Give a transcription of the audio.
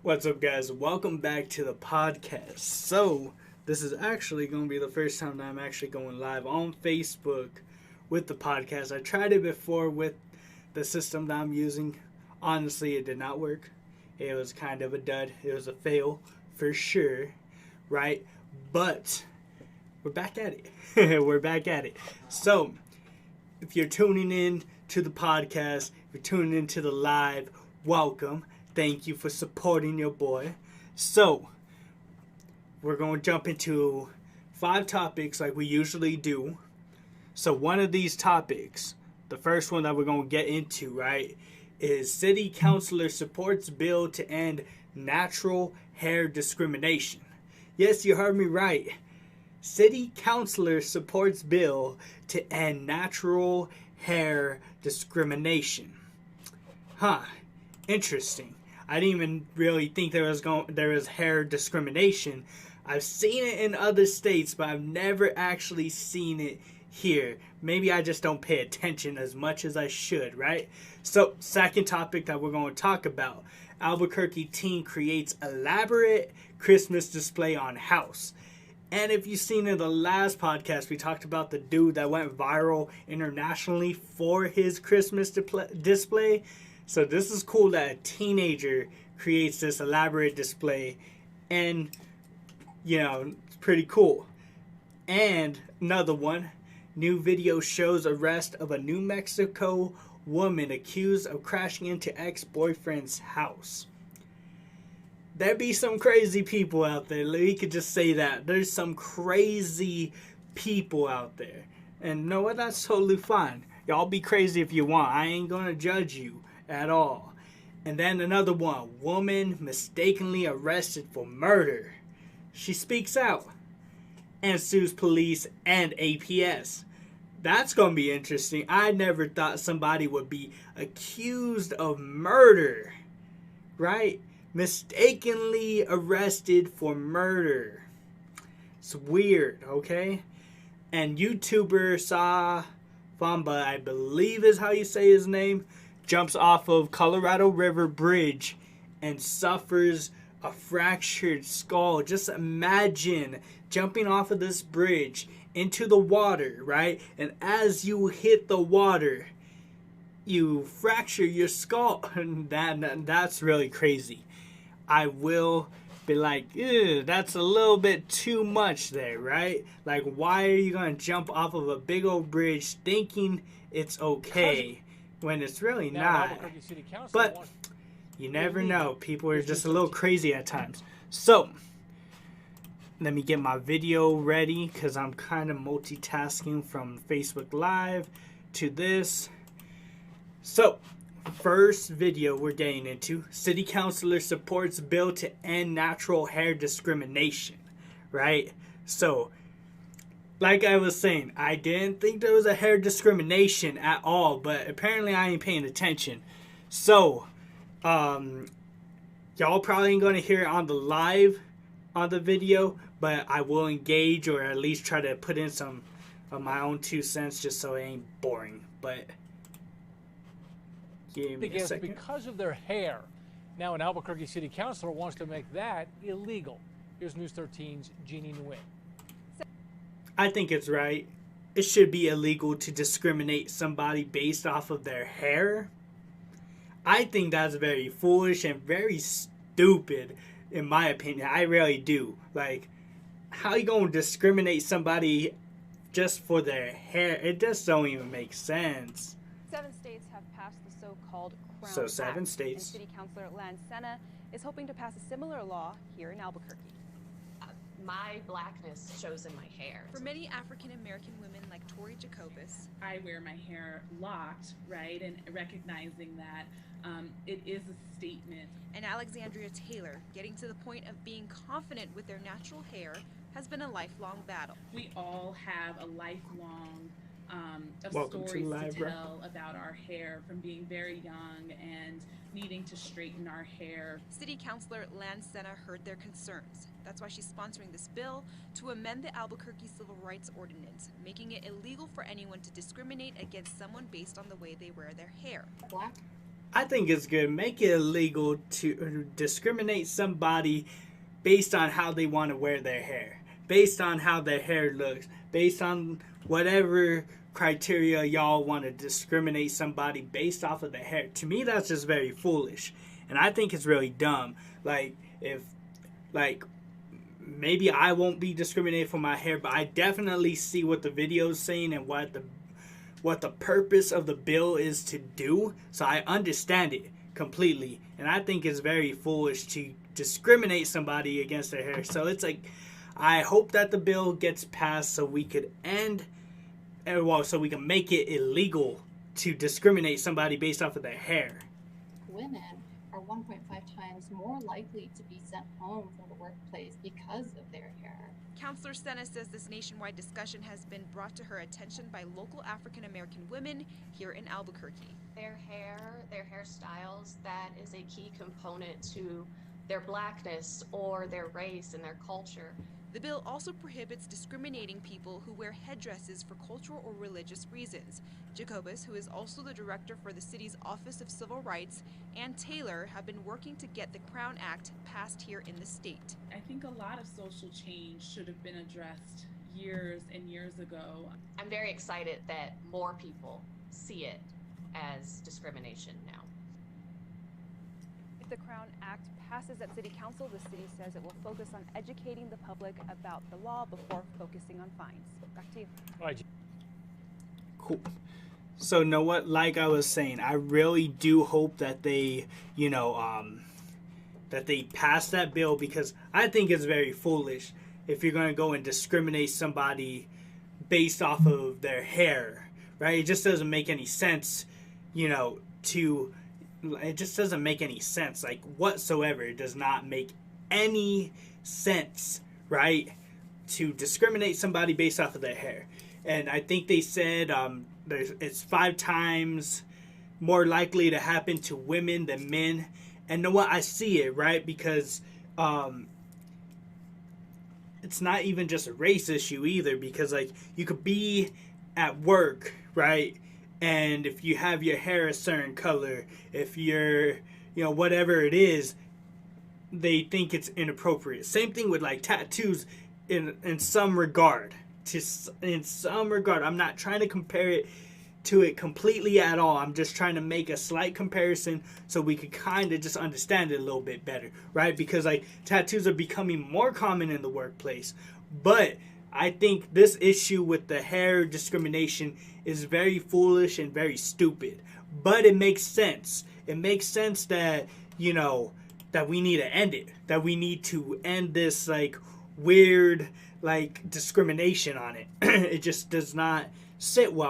What's up, guys? Welcome back to the podcast. So, this is actually going to be the first time that I'm actually going live on Facebook with the podcast. I tried it before with the system that I'm using. Honestly, it did not work. It was kind of a dud. It was a fail for sure, right? But we're back at it. We're back at it. So, if you're tuning in to the podcast, if you're tuning into the live, welcome. Thank you for supporting your boy. So, we're going to jump into 5 topics like we usually do. So, one of these topics, the first one that we're going to get into, right, is City Councilor supports bill to end natural hair discrimination. Yes, you heard me right. City Councilor supports bill to end natural hair discrimination. Interesting. I didn't even really think there was hair discrimination. I've seen it in other states, but I've never actually seen it here. Maybe I just don't pay attention as much as I should, right? So, second topic that we're going to talk about. Albuquerque teen creates elaborate Christmas display on house. And if you've seen in the last podcast, we talked about the dude that went viral internationally for his Christmas display. So this is cool that a teenager creates this elaborate display, and, it's pretty cool. And another one, new video shows arrest of a New Mexico woman accused of crashing into ex-boyfriend's house. There be some crazy people out there. We could just say that. There's some crazy people out there. And you know what? That's totally fine. Y'all be crazy if you want. I ain't gonna judge you at all. And then another one, woman mistakenly arrested for murder. She speaks out and sues police and APS. That's gonna be interesting. I never thought somebody would be accused of murder, right? Mistakenly arrested for murder. It's weird, okay? And YouTuber Sa Famba, I believe is how you say his name, jumps off of Colorado River Bridge and suffers a fractured skull. Just imagine jumping off of this bridge into the water, right? And as you hit the water, you fracture your skull. That's really crazy. I will be like, ew, that's a little bit too much there, right? Like, why are you going to jump off of a big old bridge thinking it's okay when it's really not? But you never know. People are just a little crazy at times. So, let me get my video ready because I'm kind of multitasking from Facebook Live to this. So, first video we're getting into, City Councilor supports bill to end natural hair discrimination, right? So, like I was saying, I didn't think there was a hair discrimination at all, but apparently I ain't paying attention. So, y'all probably ain't gonna hear it on the live, on the video, but I will engage or at least try to put in some of my own 2 cents just so it ain't boring, but because of their hair. Now an Albuquerque City Councilor wants to make that illegal. Here's News 13's Jeannie Nguyen. I think it's right. It should be illegal to discriminate somebody based off of their hair. I think that's very foolish and very stupid, in my opinion. I really do. Like, how you gonna discriminate somebody just for their hair? It just don't even make sense. 7 states have passed the so-called Crown So 7 Act, states. and City Councilor Lan Sena is hoping to pass a similar law here in Albuquerque. My blackness shows in my hair. For many African-American women like Tori Jacobus, I wear my hair locked, right, and recognizing that it is a statement. and Alexandria Taylor, getting to the point of being confident with their natural hair has been a lifelong battle. We all have a lifelong of Welcome to stories Live to Rap. tell about our hair from being very young and needing to straighten our hair. City Councilor Lan Sena heard their concerns. That's why she's sponsoring this bill to amend the Albuquerque Civil Rights Ordinance, making it illegal for anyone to discriminate against someone based on the way they wear their hair. Black? I think it's good. Make it illegal to discriminate somebody based on how they want to wear their hair, based on how their hair looks, based on whatever criteria y'all want to discriminate somebody based off of their hair. To me, that's just very foolish, and I think it's really dumb. Like, if, like, maybe I won't be discriminated for my hair, but I definitely see what the video is saying and what the purpose of the bill is to do. So I understand it completely, and I think it's very foolish to discriminate somebody against their hair. So it's like, I hope that the bill gets passed so we could so we can make it illegal to discriminate somebody based off of their hair. Women are 1.5 times more likely to be sent home from the workplace because of their hair. Counselor Sena says this nationwide discussion has been brought to her attention by local African American women here in Albuquerque. Their hairstyles, that is a key component to their blackness or their race and their culture. The bill also prohibits discriminating people who wear headdresses for cultural or religious reasons. Jacobus, who is also the director for the city's Office of Civil Rights, and Taylor have been working to get the Crown Act passed here in the state. I think a lot of social change should have been addressed years and years ago. I'm very excited that more people see it as discrimination now. If the Crown Act passes at City Council, the city says it will focus on educating the public about the law before focusing on fines. Back to you. All right. Cool. So, know what? Like I was saying, I really do hope that they, that they pass that bill, because I think it's very foolish if you're going to go and discriminate somebody based off of their hair, right? It just doesn't make any sense, it just doesn't make any sense, like, whatsoever. It does not make any sense, right, to discriminate somebody based off of their hair. And I think they said it's 5 times more likely to happen to women than men. And know what? I see it, right? Because it's not even just a race issue either, because, like, you could be at work, right? And if you have your hair a certain color, if you're, whatever it is, they think it's inappropriate. Same thing with, like, tattoos in some regard. In some regard. I'm not trying to compare it to it completely at all. I'm just trying to make a slight comparison so we could kind of just understand it a little bit better, right? Because, like, tattoos are becoming more common in the workplace. But I think this issue with the hair discrimination is very foolish and very stupid. But it makes sense. It makes sense that, that we need to end it. That we need to end this, like, weird, like, discrimination on it. It just does not sit well.